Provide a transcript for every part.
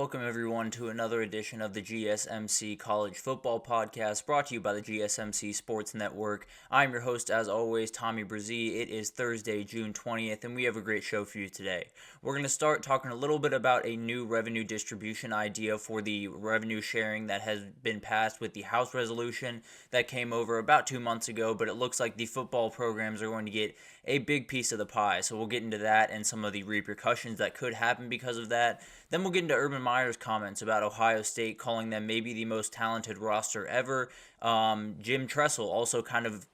welcome everyone to another edition of the GSMC College Football Podcast, brought to you by the GSMC Sports Network. I'm your host, as always, Tommy Brzee. It is Thursday, June 20th, and we have a great show for you today. We're going to start talking a little bit about a new revenue distribution idea for the revenue sharing that has been passed with the House resolution that came over about 2 months ago, but it looks like the football programs are going to get a big piece of the pie, so we'll get into that and some of the repercussions that could happen because of that. Then we'll get into Urban Meyer's comments about Ohio State, calling them maybe the most talented roster ever. Jim Tressel also kind of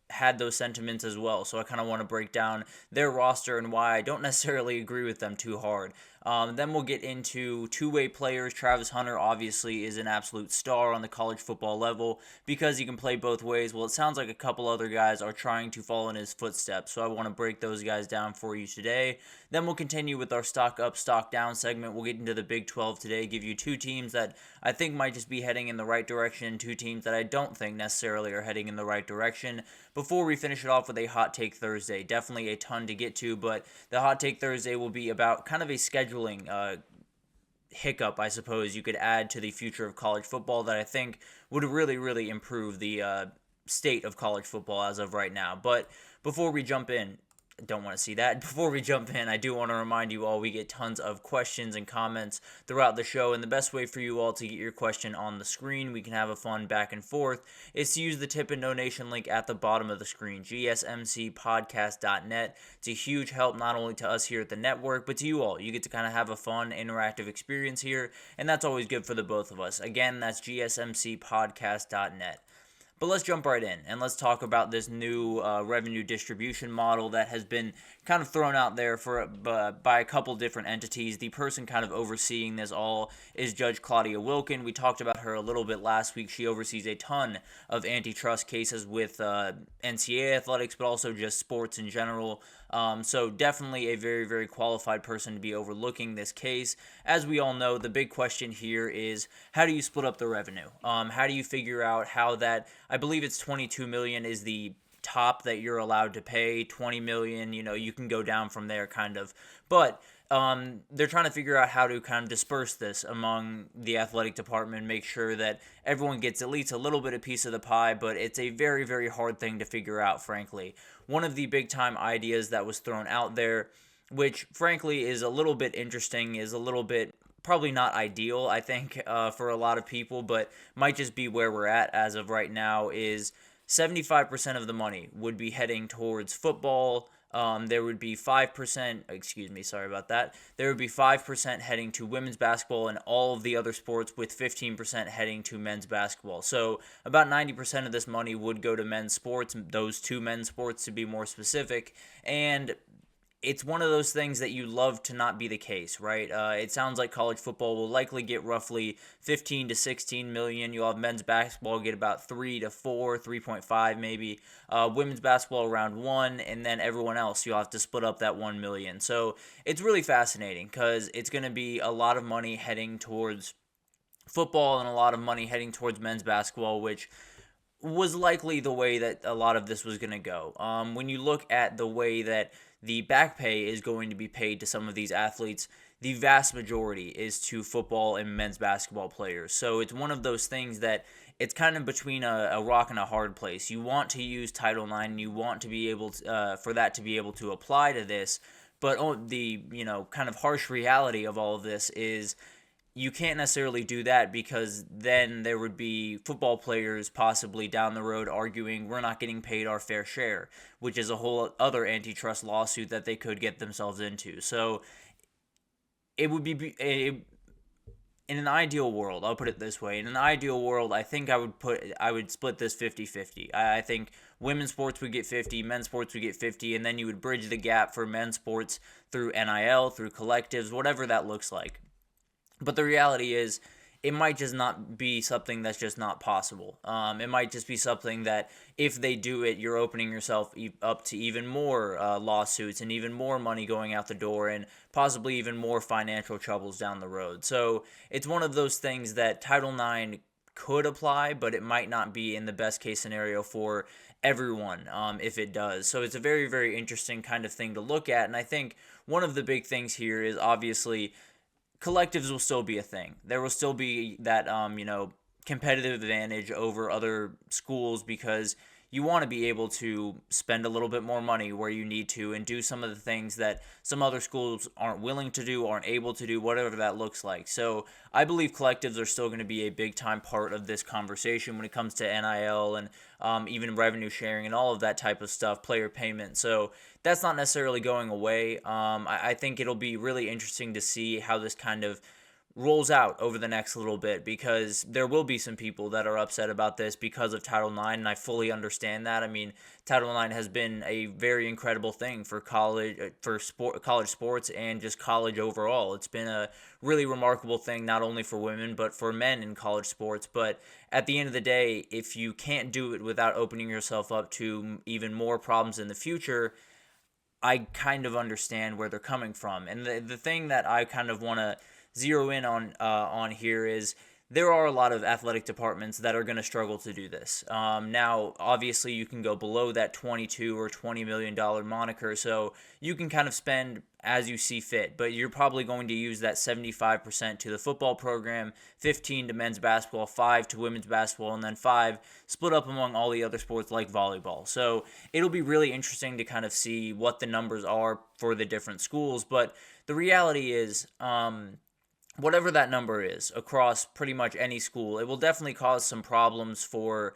had those sentiments as well, so I kind of want to break down their roster and why I don't necessarily agree with them too hard. Then we'll get into two-way players. Travis Hunter obviously is an absolute star on the college football level because he can play both ways. Well, it sounds like a couple other guys are trying to follow in his footsteps, so I want to break those guys down for you today. Then we'll continue with our stock up, stock down segment. We'll get into the Big 12 today, give you two teams that I think might just be heading in the right direction, two teams that I don't think necessarily are heading in the right direction. Before we finish it off with a Hot Take Thursday, definitely a ton to get to, but the Hot Take Thursday will be about kind of a scheduling hiccup, I suppose you could add to the future of college football that I think would really improve the state of college football as of right now. But before we jump in, don't want to see that. Before we jump in, I do want to remind you all we get tons of questions and comments throughout the show, and the best way for you all to get your question on the screen, we can have a fun back and forth, is to use the tip and donation link at the bottom of the screen, gsmcpodcast.net. It's a huge help not only to us here at the network, but to you all. You get to kind of have a fun, interactive experience here, and that's always good for the both of us. Again, that's gsmcpodcast.net. But let's jump right in, and let's talk about this new revenue distribution model that has been kind of thrown out there by a couple different entities. The person kind of overseeing this all is Judge Claudia Wilken. We talked about her a little bit last week. She oversees a ton of antitrust cases with NCAA athletics, but also just sports in general. So definitely a very qualified person to be overlooking this case. As we all know, the big question here is, how do you split up the revenue? How do you figure out how that, I believe it's $22 million is the top that you're allowed to pay. $20 million, you can go down from there kind of. But they're trying to figure out how to kind of disperse this among the athletic department, make sure that everyone gets at least a little bit of piece of the pie, but it's a very hard thing to figure out, frankly. One of the big-time ideas that was thrown out there, which frankly is a little bit interesting, is a little bit probably not ideal, I think, for a lot of people, but might just be where we're at as of right now, is 75% of the money would be heading towards football. There would be 5%, There would be 5% heading to women's basketball and all of the other sports, with 15% heading to men's basketball. So about 90% of this money would go to men's sports, those two men's sports to be more specific. And it's one of those things that you love to not be the case, right? It sounds like college football will likely get roughly 15 to 16 million. You'll have men's basketball get about 3 to 4, 3.5 maybe. Women's basketball around 1, and then everyone else, you'll have to split up that 1 million. So it's really fascinating because it's going to be a lot of money heading towards football and a lot of money heading towards men's basketball, which was likely the way that a lot of this was going to go. When you look at the way that the back pay is going to be paid to some of these athletes, the vast majority is to football and men's basketball players. So it's one of those things that it's kind of between a rock and a hard place. You want to use Title IX, and you want to be able to, for that to be able to apply to this, but the kind of harsh reality of all of this is you can't necessarily do that, because then there would be football players possibly down the road arguing we're not getting paid our fair share, which is a whole other antitrust lawsuit that they could get themselves into. So it would be in an ideal world, I'll put it this way. In an ideal world, I think I would split this 50-50. I think women's sports would get 50, men's sports would get 50, and then you would bridge the gap for men's sports through NIL, through collectives, whatever that looks like. But the reality is, it might just not be something that's just not possible. It might just be something that if they do it, you're opening yourself up to even more lawsuits and even more money going out the door and possibly even more financial troubles down the road. So it's one of those things that Title IX could apply, but it might not be in the best case scenario for everyone if it does. So it's a very interesting kind of thing to look at. And I think one of the big things here is obviously collectives will still be a thing. There will still be that, competitive advantage over other schools because you want to be able to spend a little bit more money where you need to and do some of the things that some other schools aren't willing to do, aren't able to do, whatever that looks like. So I believe collectives are still going to be a big time part of this conversation when it comes to NIL and even revenue sharing and all of that type of stuff, player payment. So that's not necessarily going away. I think it'll be really interesting to see how this kind of rolls out over the next little bit, because there will be some people that are upset about this because of Title IX, and I fully understand that. I mean, Title IX has been a very incredible thing for college sports and just college overall. It's been a really remarkable thing, not only for women but for men in college sports. But at the end of the day, if you can't do it without opening yourself up to even more problems in the future, I kind of understand where they're coming from. And the thing that I kind of want to zero in on here is there are a lot of athletic departments that are going to struggle to do this. Now, obviously, you can go below that $22 or $20 million moniker, so you can kind of spend as you see fit, but you're probably going to use that 75% to the football program, 15 to men's basketball, 5 to women's basketball, and then 5 split up among all the other sports like volleyball. So it'll be really interesting to kind of see what the numbers are for the different schools, but the reality is, whatever that number is across pretty much any school, it will definitely cause some problems for,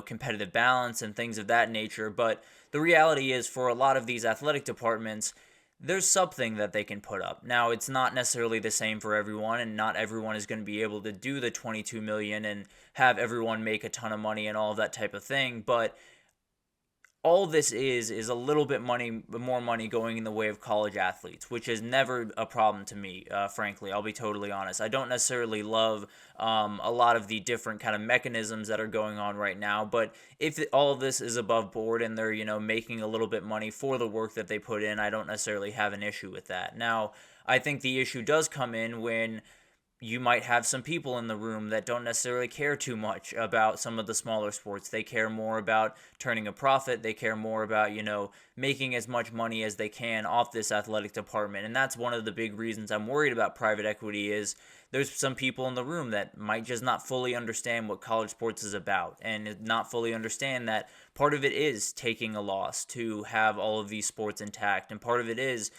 competitive balance and things of that nature. But the reality is, for a lot of these athletic departments, there's something that they can put up. Now, it's not necessarily the same for everyone, and not everyone is going to be able to do the $22 million and have everyone make a ton of money and all of that type of thing. But all this is a little bit more money going in the way of college athletes, which is never a problem to me, frankly. I'll be totally honest. I don't necessarily love a lot of the different kind of mechanisms that are going on right now, but if all of this is above board and they're, making a little bit money for the work that they put in, I don't necessarily have an issue with that. Now, I think the issue does come in when you might have some people in the room that don't necessarily care too much about some of the smaller sports. They care more about turning a profit. They care more about, making as much money as they can off this athletic department. And that's one of the big reasons I'm worried about private equity is there's some people in the room that might just not fully understand what college sports is about and not fully understand that part of it is taking a loss to have all of these sports intact. And part of it is,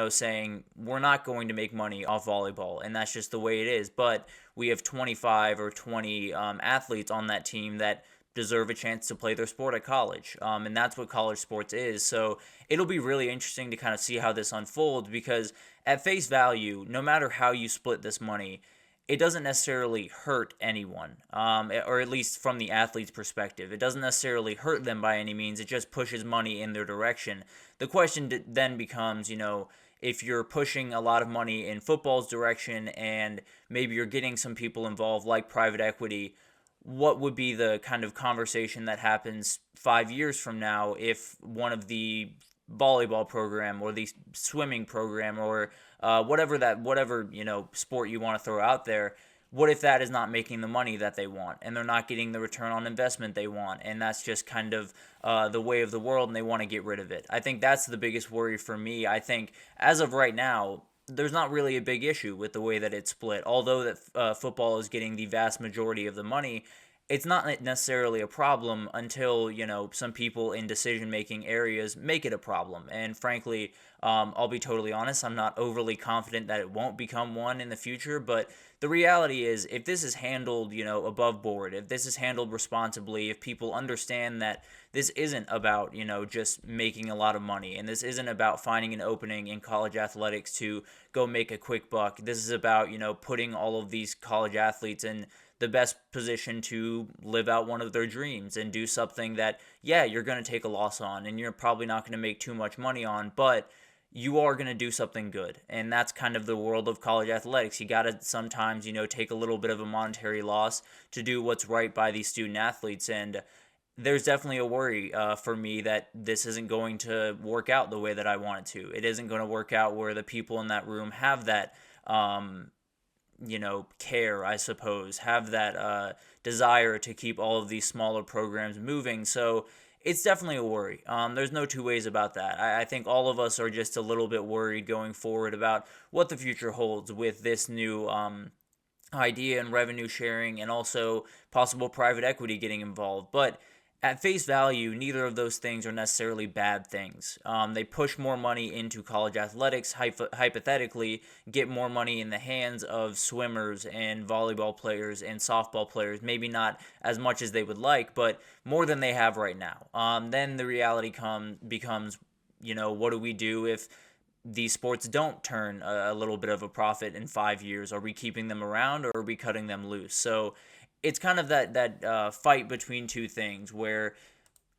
saying we're not going to make money off volleyball, and that's just the way it is. But we have 25 or 20 athletes on that team that deserve a chance to play their sport at college. And that's what college sports is. So it'll be really interesting to kind of see how this unfolds, because at face value, no matter how you split this money, it doesn't necessarily hurt anyone, or at least from the athlete's perspective. It doesn't necessarily hurt them by any means. It just pushes money in their direction. The question then becomes, if you're pushing a lot of money in football's direction and maybe you're getting some people involved like private equity, what would be the kind of conversation that happens 5 years from now if one of the volleyball program or the swimming program or whatever sport you want to throw out there, what if that is not making the money that they want and they're not getting the return on investment they want, and that's just kind of the way of the world and they want to get rid of it? I think that's the biggest worry for me. I think as of right now, there's not really a big issue with the way that it's split. Although that football is getting the vast majority of the money, it's not necessarily a problem until, some people in decision-making areas make it a problem. And frankly, I'll be totally honest, I'm not overly confident that it won't become one in the future. But the reality is, if this is handled, above board, if this is handled responsibly, if people understand that this isn't about, just making a lot of money, and this isn't about finding an opening in college athletics to go make a quick buck. This is about, putting all of these college athletes in the best position to live out one of their dreams and do something that, you're going to take a loss on and you're probably not going to make too much money on, but you are going to do something good. And that's kind of the world of college athletics. You got to sometimes, take a little bit of a monetary loss to do what's right by these student athletes. And there's definitely a worry for me that this isn't going to work out the way that I want it to. It isn't going to work out where the people in that room have that, care, I suppose, have that desire to keep all of these smaller programs moving. So it's definitely a worry. There's no two ways about that. I think all of us are just a little bit worried going forward about what the future holds with this new idea and revenue sharing and also possible private equity getting involved. But at face value, neither of those things are necessarily bad things. They push more money into college athletics, hypothetically, get more money in the hands of swimmers and volleyball players and softball players. Maybe not as much as they would like, but more than they have right now. Then the reality becomes, what do we do if these sports don't turn a little bit of a profit in 5 years? Are we keeping them around or are we cutting them loose? So it's kind of that fight between two things where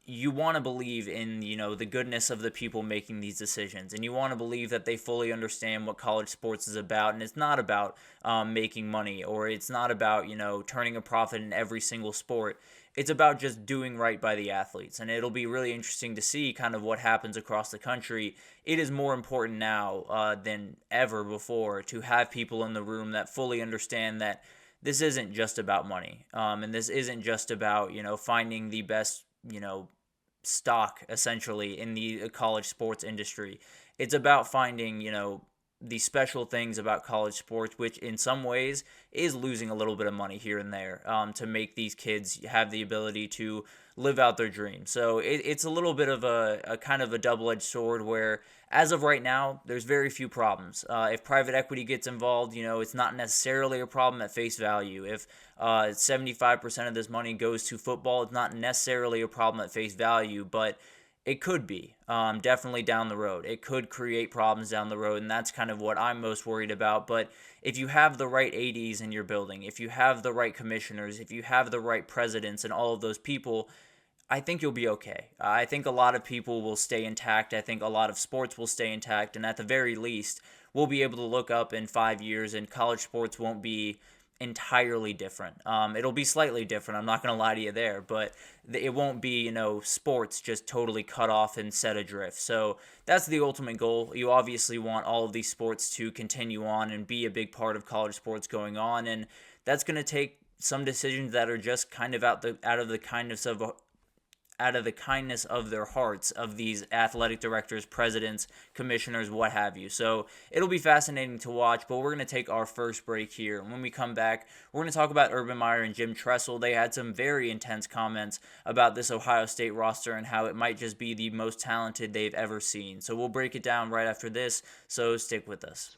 you want to believe in the goodness of the people making these decisions, and you want to believe that they fully understand what college sports is about, and it's not about making money, or it's not about turning a profit in every single sport. It's about just doing right by the athletes, and it'll be really interesting to see kind of what happens across the country. It is more important now than ever before to have people in the room that fully understand that this isn't just about money, and this isn't just about finding the best stock essentially in the college sports industry. It's about finding the special things about college sports, which in some ways is losing a little bit of money here and there to make these kids have the ability to live out their dreams. So it's a little bit of a kind of a double-edged sword where, as of right now, there's very few problems. If private equity gets involved, it's not necessarily a problem at face value. If 75% of this money goes to football, it's not necessarily a problem at face value, but it could be, definitely down the road. It could create problems down the road, and that's kind of what I'm most worried about. But if you have the right ADs in your building, if you have the right commissioners, if you have the right presidents and all of those people, I think you'll be okay. I think a lot of people will stay intact. I think a lot of sports will stay intact, and at the very least, we'll be able to look up in 5 years, and college sports won't be entirely different. It'll be slightly different. I'm not going to lie to you there, but it won't be, sports just totally cut off and set adrift. So that's the ultimate goal. You obviously want all of these sports to continue on and be a big part of college sports going on, and that's going to take some decisions that are just kind of out of the kindness of their hearts of these athletic directors, presidents, commissioners, what have you. So it'll be fascinating to watch, but we're going to take our first break here. And when we come back, we're going to talk about Urban Meyer and Jim Tressel. They had some very intense comments about this Ohio State roster and how it might just be the most talented they've ever seen. So we'll break it down right after this, so stick with us.